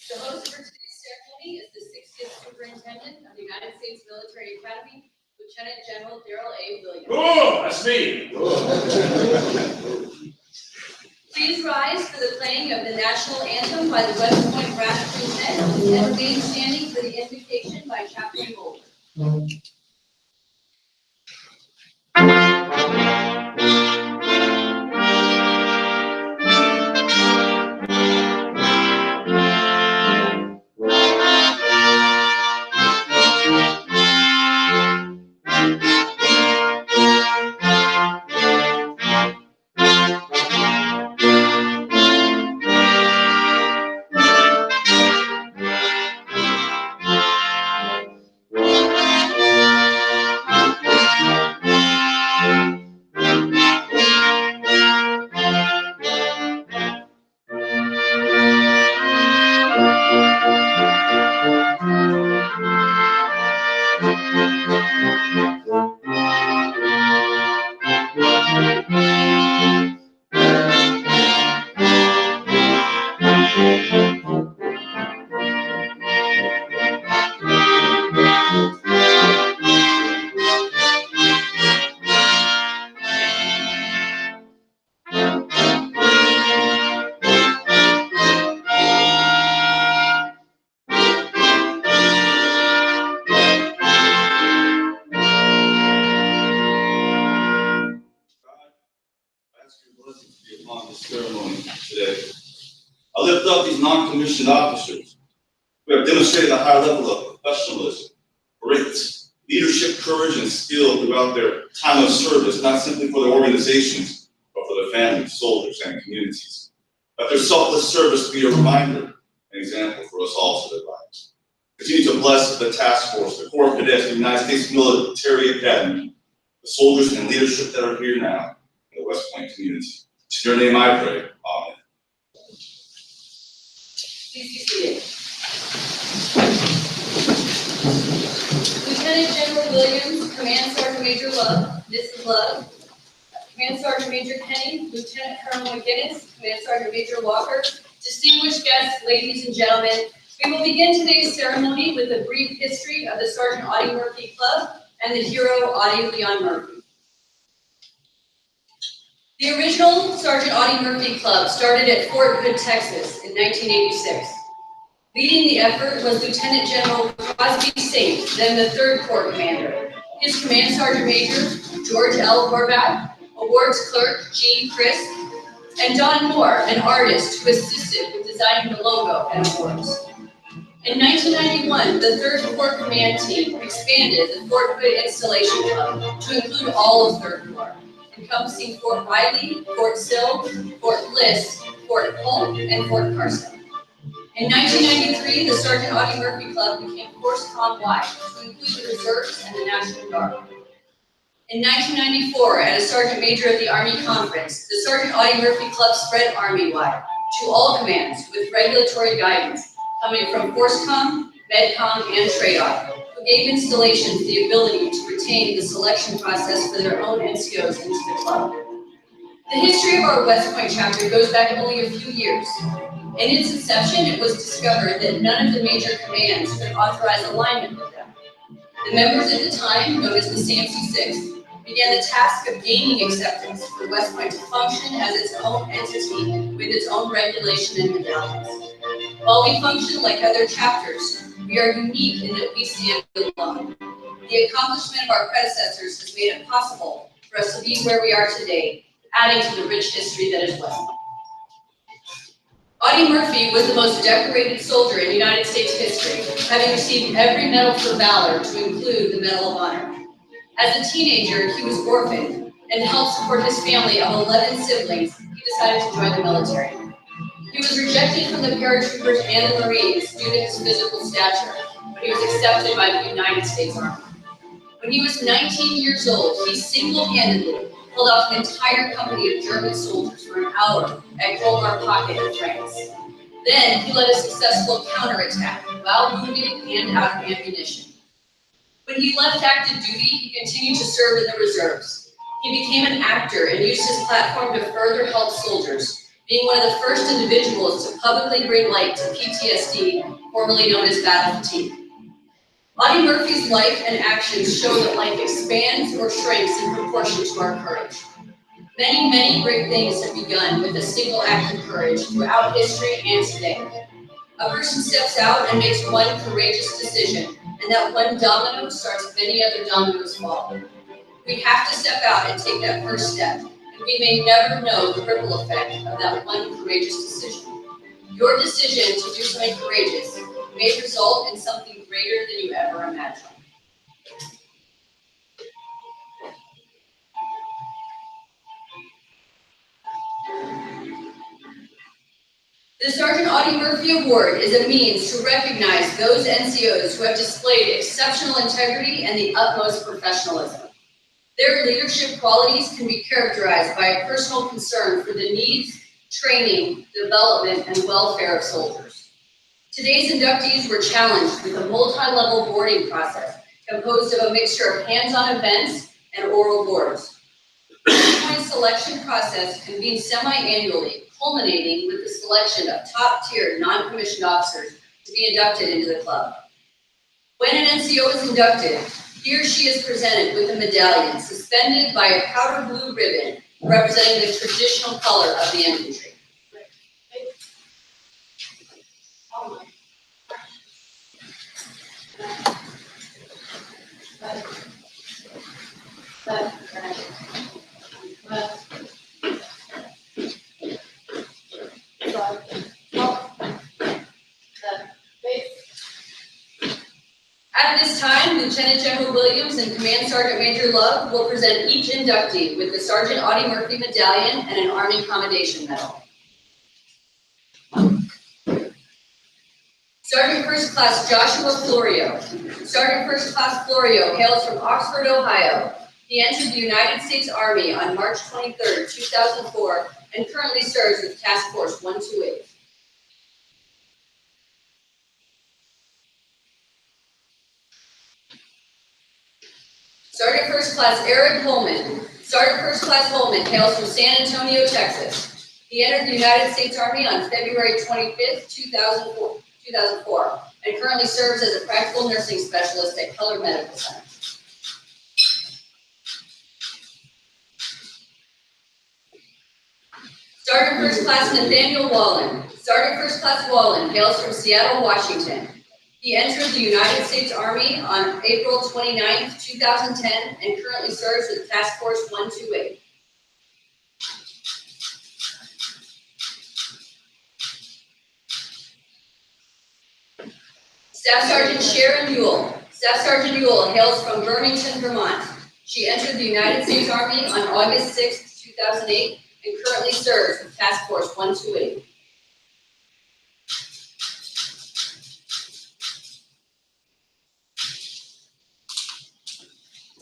The host for today's ceremony is the 60th Superintendent of the United States Military Academy, Lieutenant General Darrell A. Williams. Oh, that's me. Please rise for the playing of the national anthem by the West Point Brass Quintet and remain standing for the invocation by Chaplain Boulder. Upon this ceremony today. I lift up these non-commissioned officers who have demonstrated a high level of professionalism, grit, leadership, courage, and skill throughout their time of service, not simply for their organizations, but for their families, soldiers, and communities. Let their selfless service be a reminder and example for us all to live by. Continue to bless the task force, the Corps of Cadets, the United States Military Academy, the soldiers and leadership that are here now in the West Point community. In your name I pray. Amen. Please be seated. Lieutenant General Williams, Command Sergeant Major Love, Mrs. Love, Command Sergeant Major Kenny, Lieutenant Colonel McGinnis, Command Sergeant Major Walker, distinguished guests, ladies and gentlemen, we will begin today's ceremony with a brief history of the Sergeant Audie Murphy Club and the hero Audie Leon Murphy. The original Sergeant Audie Murphy Club started at Fort Hood, Texas in 1986. Leading the effort was Lieutenant General Crosby Saint, then the 3rd Corps Commander. His Command Sergeant Major, George L. Horvath, Awards Clerk Gene Chris, and Don Moore, an artist who assisted with designing the logo and awards. In 1991, the 3rd Corps Command Team expanded the Fort Hood Installation Club to include all of 3rd Corps, encompassing Fort Riley, Fort Sill, Fort Bliss, Fort Polk, and Fort Carson. In 1993, the Sergeant Audie Murphy Club became Force Com-wide to include the Reserves and the National Guard. In 1994, at a Sergeant Major of the Army Conference, the Sergeant Audie Murphy Club spread Army-wide to all commands with regulatory guidance coming from ForceCom, MedCom, and TRADOC, who gave installations the ability to retain the selection process for their own NCOs into the club. The history of our West Point chapter goes back only a few years. In its inception, it was discovered that none of the major commands could authorize alignment with them. The members at the time, known as the SAMC 6, began the task of gaining acceptance for West Point to function as its own entity with its own regulation and medallions. While we function like other chapters, we are unique in that we stand alone. The accomplishment of our predecessors has made it possible for us to be where we are today, adding to the rich history that is West Point. Audie Murphy was the most decorated soldier in United States history, having received every medal for valor to include the Medal of Honor. As a teenager, he was orphaned, and to help support his family of 11 siblings, he decided to join the military. He was rejected from the paratroopers and the Marines due to his physical stature, but he was accepted by the United States Army. When he was 19 years old, he single-handedly pulled off an entire company of German soldiers for an hour at Colmar Pocket in France. Then he led a successful counterattack while wounded and out of ammunition. When he left active duty, he continued to serve in the reserves. He became an actor and used his platform to further help soldiers, being one of the first individuals to publicly bring light to PTSD, formerly known as battle fatigue. Audie Murphy's life and actions show that life expands or shrinks in proportion to our courage. Many, many great things have begun with a single act of courage throughout history and today. A person steps out and makes one courageous decision, and that one domino starts many other dominoes fall. We have to step out and take that first step, and we may never know the ripple effect of that one courageous decision. Your decision to do something courageous may result in something greater than you ever imagined. The Sergeant Audie Murphy Award is a means to recognize those NCOs who have displayed exceptional integrity and the utmost professionalism. Their leadership qualities can be characterized by a personal concern for the needs, training, development, and welfare of soldiers. Today's inductees were challenged with a multi-level boarding process composed of a mixture of hands-on events and oral boards. The point selection process convened semi-annually, culminating with the selection of top-tier non-commissioned officers to be inducted into the club. When an NCO is inducted, he or she is presented with a medallion suspended by a powder blue ribbon representing the traditional color of the infantry. At this time, Lieutenant General Williams and Command Sergeant Major Love will present each inductee with the Sergeant Audie Murphy Medallion and an Army Commendation Medal. Sergeant First Class Joshua Florio. Sergeant First Class Florio hails from Oxford, Ohio. He entered the United States Army on March 23, 2004, and currently serves with Task Force 128. Sergeant First Class Eric Holman. Sergeant First Class Holman hails from San Antonio, Texas. He entered the United States Army on February 25, 2004, and currently serves as a practical nursing specialist at Keller Medical Center. Sergeant First Class Nathaniel Wallen. Sergeant First Class Wallen hails from Seattle, Washington. He entered the United States Army on April 29, 2010, and currently serves with Task Force 128. Staff Sergeant Sharon Ewell. Staff Sergeant Ewell hails from Burlington, Vermont. She entered the United States Army on August 6, 2008, and currently serves with Task Force 128.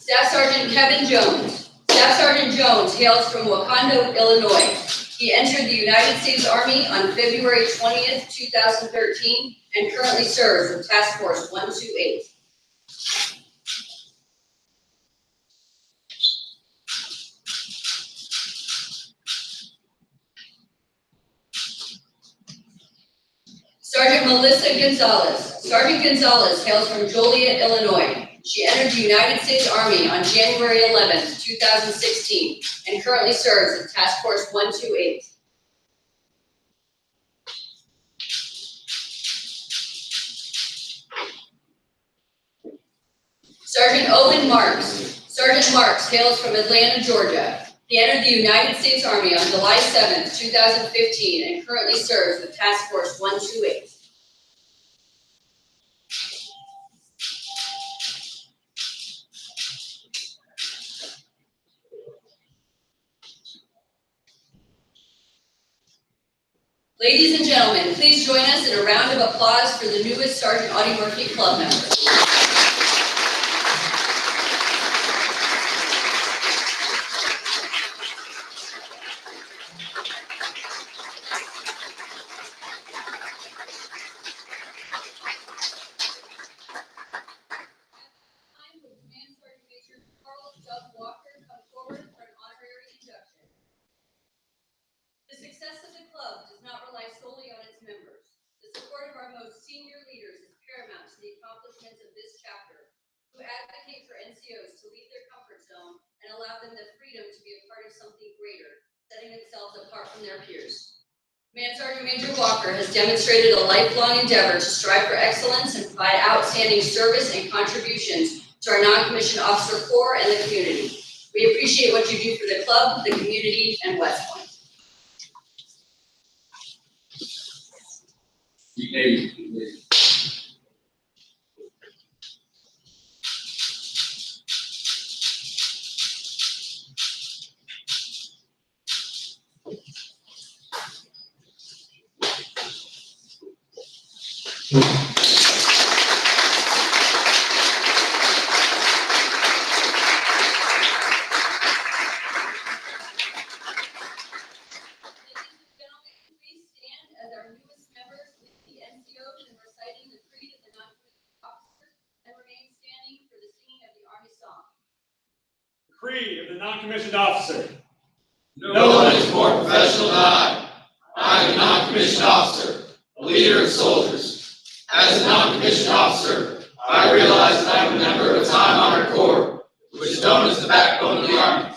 Staff Sergeant Kevin Jones. Staff Sergeant Jones hails from Wakanda, Illinois. He entered the United States Army on February 20th, 2013, and currently serves with Task Force 128. Sergeant Melissa Gonzalez. Sergeant Gonzalez hails from Joliet, Illinois. She entered the United States Army on January 11th, 2016, and currently serves with Task Force 128. Sergeant Owen Marks. Sergeant Marks hails from Atlanta, Georgia. He entered the United States Army on July 7th, 2015, and currently serves with Task Force 128. Ladies and gentlemen, please join us in a round of applause for the newest Sergeant Audie Murphy Club member. The success of the club your leaders is paramount to the accomplishments of this chapter, who advocate for NCOs to leave their comfort zone and allow them the freedom to be a part of something greater, setting themselves apart from their peers. Command Sergeant Major Walker has demonstrated a lifelong endeavor to strive for excellence and provide outstanding service and contributions to our non-commissioned officer corps and the community. We appreciate what you do for the club, the community, and West Point. Creed of the non-commissioned officer. No one is more professional than I. I am a non-commissioned officer, a leader of soldiers. As a non-commissioned officer, I realize that I am a member of a time-honored corps, which is known as the backbone of the Army.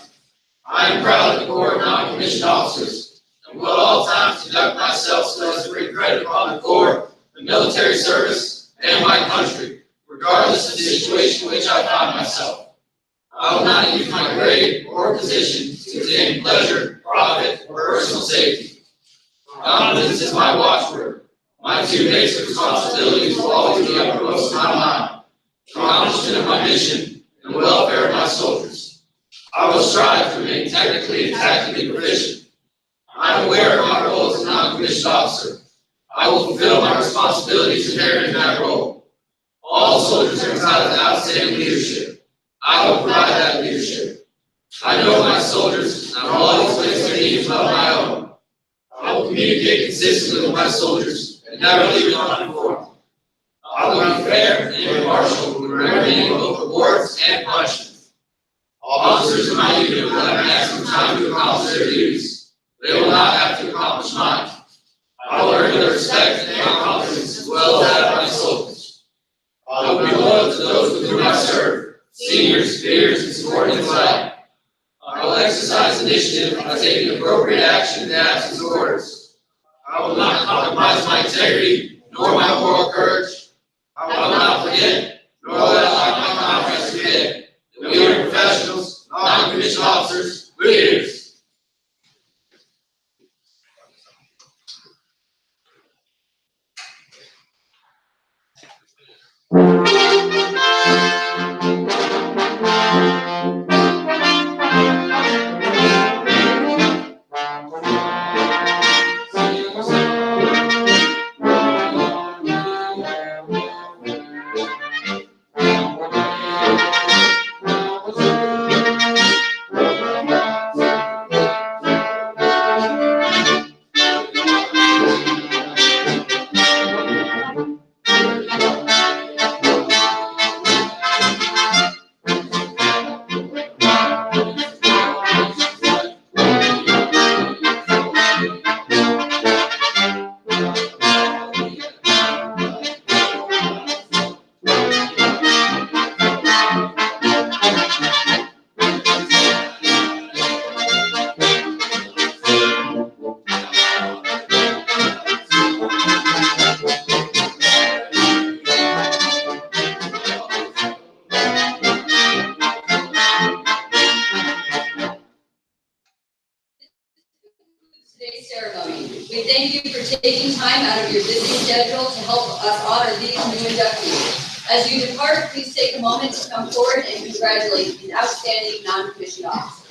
I am proud of the Corps of non-commissioned officers, and will at all times conduct myself so as to bring credit upon the Corps, the military service, and my country, regardless of the situation in which I find myself. I will not use my grade or position to obtain pleasure, profit, or personal safety. Competence is my watchword. My two basic responsibilities will always be uppermost in my mind: the accomplishment of my mission and the welfare of my soldiers. I will strive to remain technically and tactically proficient. I am aware of my role as a non-commissioned officer. I will fulfill my responsibilities inherent in that role. All soldiers are entitled to outstanding leadership. I will provide that leadership. I know my soldiers, and I will always place their needs above my own. I will communicate consistently with my soldiers and never leave them uninformed. I will be fair and impartial when recommending both rewards and punishment. Officers in my unit will have maximum time to accomplish their duties. They will not have to accomplish mine. I will earn their respect and confidence as well as that of my soldiers. I will be loyal to those with whom I serve, seniors, peers, and subordinates alike. I will exercise initiative by taking appropriate action in the absence of orders. I will not compromise my integrity nor my moral courage. I will not forget nor let my comrades forget that we are professionals, non-commissioned officers, leaders. Today's ceremony. We thank you for taking time out of your busy schedule to help us honor these new inductees. As you depart, please take a moment to come forward and congratulate these outstanding non-commissioned officers.